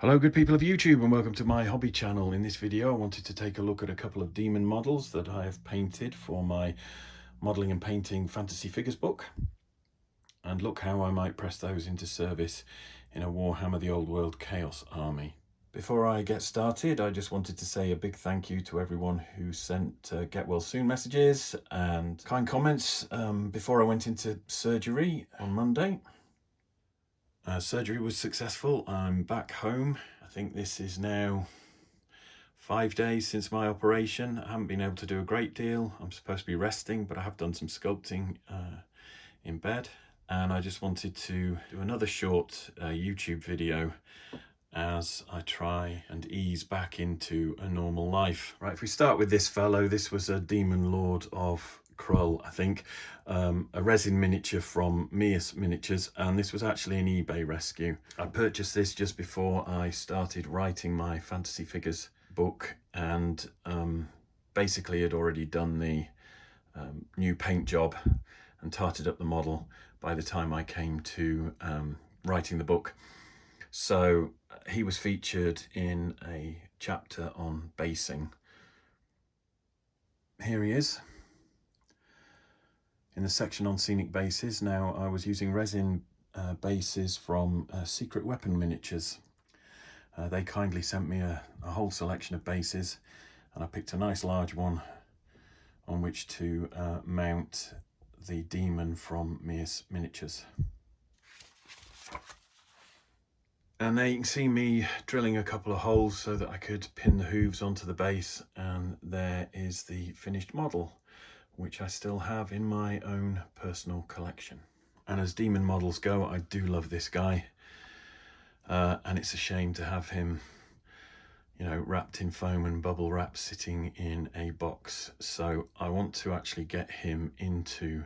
Hello good people of YouTube, and welcome to my hobby channel. In this video I wanted to take a look at a couple of demon models that I have painted for my modelling and painting fantasy figures book, and look how I might press those into service in a Warhammer The Old World Chaos army. Before I get started, I just wanted to say a big thank you to everyone who sent get well soon messages and kind comments before I went into surgery on Monday. Surgery was successful. I'm back home. I think this is now 5 days since my operation. I haven't been able to do a great deal. I'm supposed to be resting, but I have done some sculpting in bed. And I just wanted to do another short YouTube video as I try and ease back into a normal life. Right, if we start with this fellow, this was a Demon Lord of Krull, I think, a resin miniature from Mias Miniatures, and this was actually an eBay rescue. I purchased this just before I started writing my fantasy figures book, and basically had already done the new paint job and tarted up the model by the time I came to writing the book. So he was featured in a chapter on basing. Here he is in the section on scenic bases. Now, I was using resin bases from Secret Weapon Miniatures. They kindly sent me a whole selection of bases, and I picked a nice large one on which to mount the Daemon from Mias Miniatures. And there you can see me drilling a couple of holes so that I could pin the hooves onto the base, and there is the finished model, which I still have in my own personal collection. And as demon models go, I do love this guy, and it's a shame to have him, you know, wrapped in foam and bubble wrap sitting in a box. So I want to actually get him into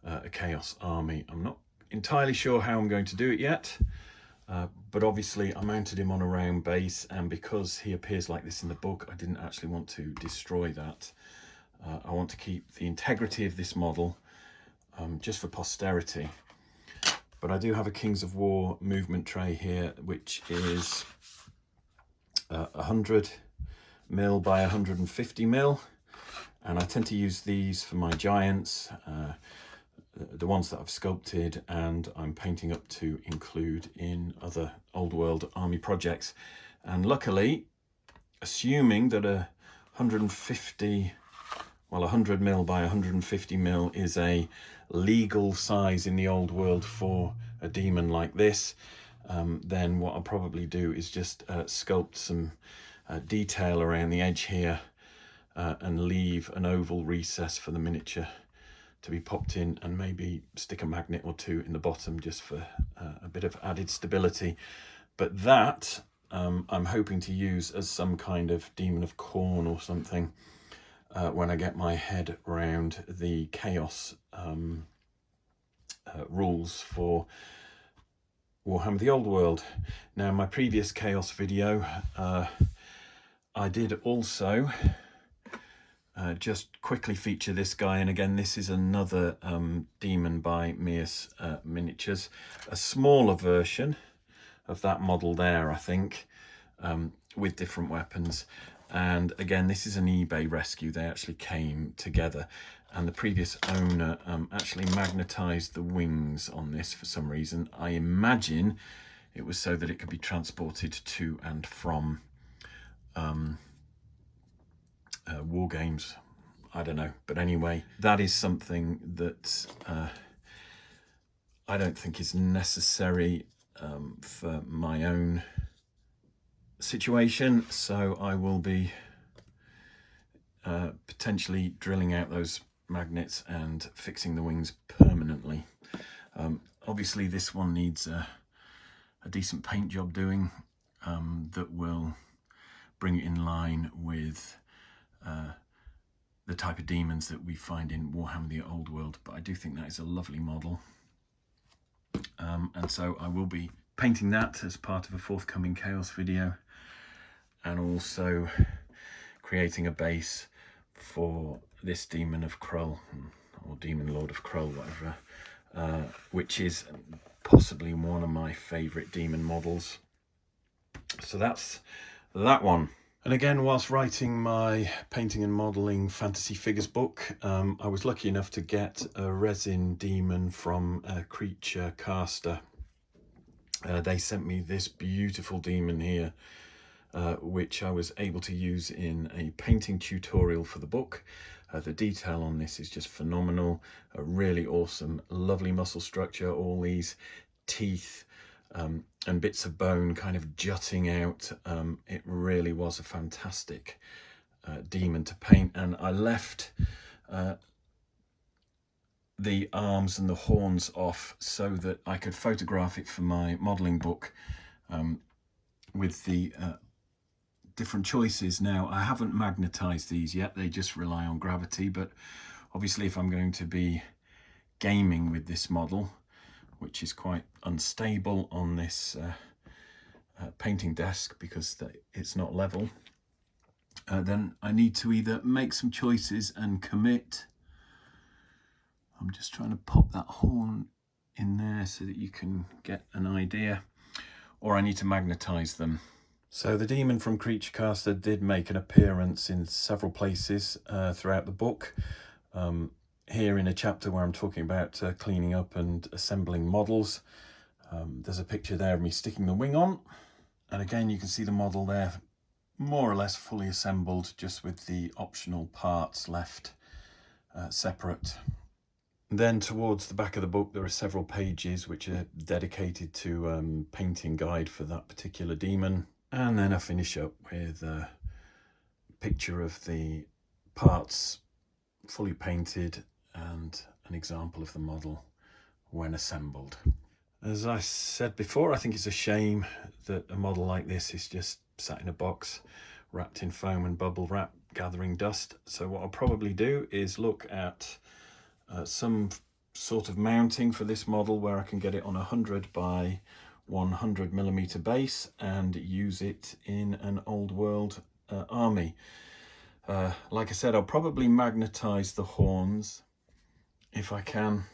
a Chaos army. I'm not entirely sure how I'm going to do it yet, but obviously I mounted him on a round base, and because he appears like this in the book, I didn't actually want to destroy that. I want to keep the integrity of this model just for posterity. But I do have a Kings of War movement tray here, which is 100 mil by 150 mil, and I tend to use these for my giants, the ones that I've sculpted and I'm painting up to include in other old world army projects. And luckily, assuming that a 100 mil by 150 mil is a legal size in the old world for a demon like this, then what I'll probably do is just sculpt some detail around the edge here and leave an oval recess for the miniature to be popped in, and maybe stick a magnet or two in the bottom just for a bit of added stability. But that I'm hoping to use as some kind of Demon of Corn or something when I get my head around the Chaos rules for Warhammer The Old World. Now, in my previous Chaos video, I did also just quickly feature this guy, and again, this is another Demon by Mias Miniatures, a smaller version of that model there, I think, with different weapons. And again, this is an eBay rescue. They actually came together, and the previous owner actually magnetized the wings on this for some reason. I imagine it was so that it could be transported to and from war games. I don't know, but anyway, that is something that I don't think is necessary for my own situation, so I will be potentially drilling out those magnets and fixing the wings permanently. Obviously this one needs a decent paint job doing that will bring it in line with the type of demons that we find in Warhammer The Old World, but I do think that is a lovely model, and so I will be painting that as part of a forthcoming Chaos video, and also creating a base for this Demon of Krull, or Demon Lord of Krull, whatever, which is possibly one of my favourite demon models. So that's that one. And again, whilst writing my painting and modelling fantasy figures book, I was lucky enough to get a resin demon from Creature Caster. They sent me this beautiful demon here, which I was able to use in a painting tutorial for the book. The detail on this is just phenomenal. A really awesome, lovely muscle structure, all these teeth and bits of bone kind of jutting out. It really was a fantastic demon to paint, and I left the arms and the horns off so that I could photograph it for my modelling book with the different choices. Now, I haven't magnetized these yet, they just rely on gravity, but obviously if I'm going to be gaming with this model, which is quite unstable on this painting desk because it's not level, then I need to either make some choices and commit. I'm just trying to pop that horn in there so that you can get an idea, or I need to magnetize them. So the demon from Creature Caster did make an appearance in several places throughout the book. Here in a chapter where I'm talking about cleaning up and assembling models, there's a picture there of me sticking the wing on, and again you can see the model there more or less fully assembled, just with the optional parts left separate. Then towards the back of the book there are several pages which are dedicated to painting guide for that particular demon, and then I finish up with a picture of the parts fully painted and an example of the model when assembled. As I said before, I think it's a shame that a model like this is just sat in a box wrapped in foam and bubble wrap gathering dust. So what I'll probably do is look at some sort of mounting for this model where I can get it on 100 by 100 millimeter base and use it in an old world army. Like I said, I'll probably magnetize the horns if I can,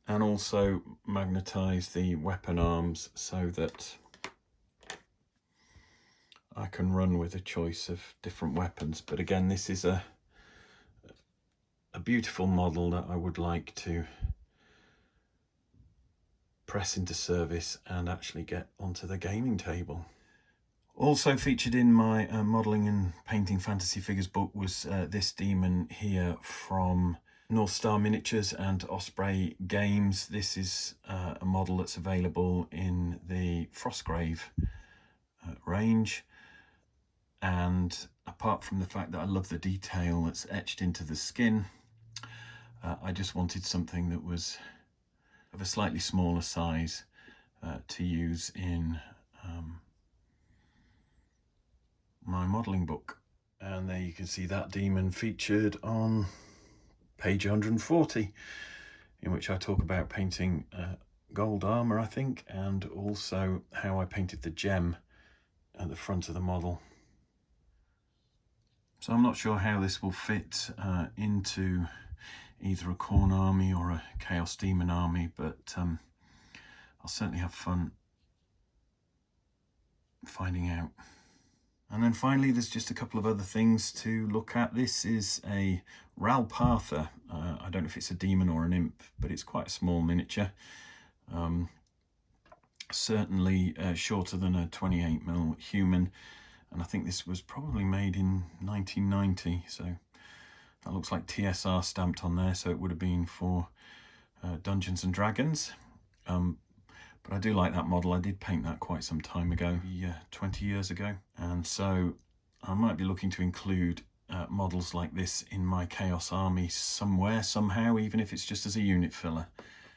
and also magnetize the weapon arms so that I can run with a choice of different weapons. But again, this is a beautiful model that I would like to press into service and actually get onto the gaming table. Also featured in my modelling and painting fantasy figures book was this demon here from North Star Miniatures and Osprey Games. This is a model that's available in the Frostgrave range, and apart from the fact that I love the detail that's etched into the skin, I just wanted something that was of a slightly smaller size to use in my modelling book. And there you can see that demon featured on page 140, in which I talk about painting gold armour, I think, and also how I painted the gem at the front of the model. So I'm not sure how this will fit into either a Khorne army or a Chaos Demon army, but I'll certainly have fun finding out. And then finally, there's just a couple of other things to look at. This is a Ralpatha. I don't know if it's a demon or an imp, but it's quite a small miniature. Certainly shorter than a 28mm human. And I think this was probably made in 1990. So that looks like TSR stamped on there. So it would have been for Dungeons and Dragons. But I do like that model. I did paint that quite some time ago, 20 years ago. And so I might be looking to include models like this in my Chaos army somewhere, somehow, even if it's just as a unit filler.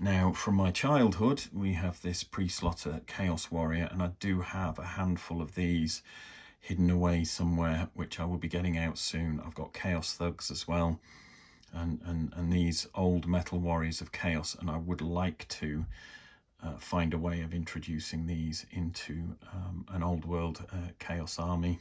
Now, from my childhood, we have this pre-slaughter Chaos Warrior, and I do have a handful of these hidden away somewhere, which I will be getting out soon. I've got Chaos Thugs as well, and these old metal warriors of Chaos, and I would like to find a way of introducing these into an old world Chaos army.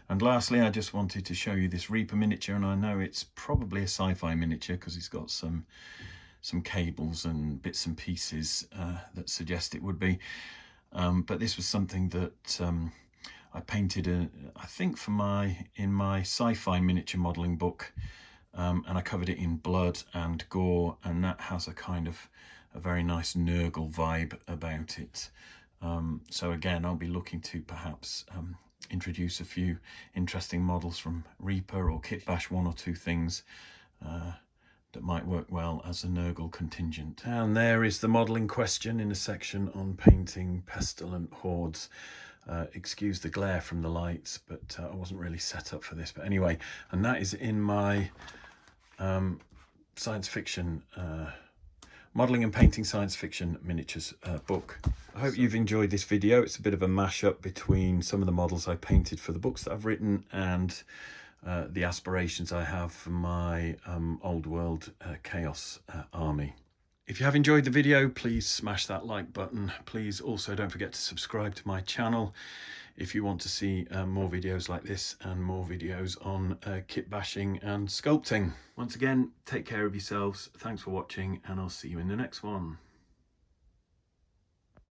And lastly, I just wanted to show you this Reaper miniature, and I know it's probably a sci-fi miniature because it's got some cables and bits and pieces that suggest it would be. but this was something that I painted, I think in my sci-fi miniature modelling book, and I covered it in blood and gore, and that has a kind of a very nice Nurgle vibe about it. So again, I'll be looking to perhaps introduce a few interesting models from Reaper or Kitbash, one or two things that might work well as a Nurgle contingent. And there is the model in question in a section on painting pestilent hordes. Excuse the glare from the lights, but I wasn't really set up for this. But anyway, and that is in my science fiction, modelling and painting science fiction miniatures book. I hope you've enjoyed this video. It's a bit of a mashup between some of the models I painted for the books that I've written and the aspirations I have for my Old World Chaos army. If you have enjoyed the video, please smash that like button. Please also don't forget to subscribe to my channel if you want to see more videos like this and more videos on kit bashing and sculpting. Once again, take care of yourselves. Thanks for watching, and I'll see you in the next one.